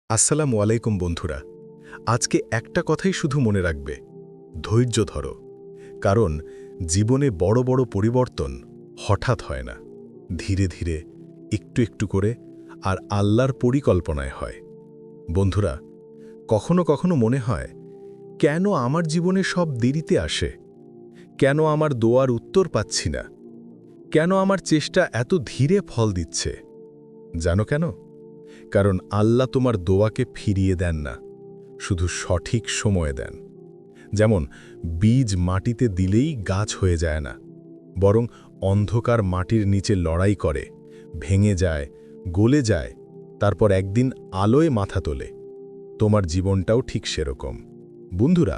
আসসালামু আলাইকুম বন্ধুরা। আজকে একটা কথাই শুধু মনে রাখবে, ধৈর্য ধরো। কারণ জীবনে বড় বড় পরিবর্তন হঠাৎ হয় না, ধীরে ধীরে, একটু একটু করে, আর আল্লাহর পরিকল্পনায় হয়। বন্ধুরা, কখনো কখনো মনে হয়, কেন আমার জীবনে সব দেরিতে আসে? কেন আমার দোয়ার উত্তর পাচ্ছি না? কেন আমার চেষ্টা এত ধীরে ফল দিচ্ছে? জানো কেন? কারণ আল্লাহ তোমার দোয়াকে ফিরিয়ে দেন না, শুধু সঠিক সময়ে দেন। যেমন বীজ মাটিতে দিলেই গাছ হয়ে যায় না, বরং অন্ধকার মাটির নিচে লড়াই করে, ভেঙে যায়, গলে যায়, তারপর একদিন আলোয় মাথা তোলে। তোমার জীবনটাও ঠিক সেরকম। বন্ধুরা,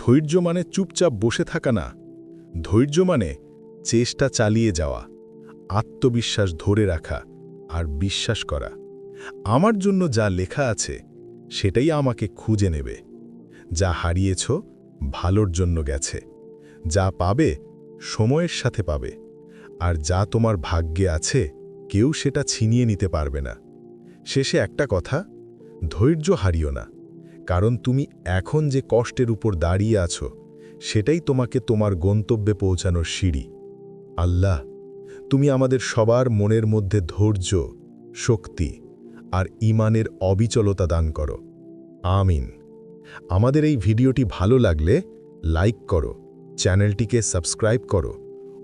ধৈর্য মানে চুপচাপ বসে থাকা না। ধৈর্য মানে চেষ্টা চালিয়ে যাওয়া, আত্মবিশ্বাস ধরে রাখা, আর বিশ্বাস করা, আমার জন্য যা লেখা আছে সেটাই আমাকে খুঁজে নেবে। যা হারিয়েছ ভালোর জন্য গেছে, যা পাবে সময়ের সাথে পাবে, আর যা তোমার ভাগ্যে আছে কেউ সেটা ছিনিয়ে নিতে পারবে না। শেষে একটা কথা, ধৈর্য হারিও না, কারণ তুমি এখন যে কষ্টের উপর দাঁড়িয়ে আছো সেটাই তোমাকে তোমার গন্তব্যে পৌঁছানোর সিঁড়ি। আল্লাহ, তুমি আমাদের সবার মনের মধ্যে ধৈর্য, শক্তি আর ঈমানের অবিচলতা দান করো। আমিন। আমাদের এই ভিডিওটি ভালো লাগলে লাইক করো, চ্যানেলটিকে সাবস্ক্রাইব করো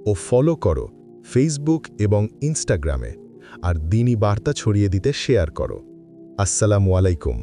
ও ফলো করো ফেসবুক এবং ইনস্টাগ্রামে, আর দ্বীনি বার্তা ছড়িয়ে দিতে শেয়ার করো। আসসালামু আলাইকুম।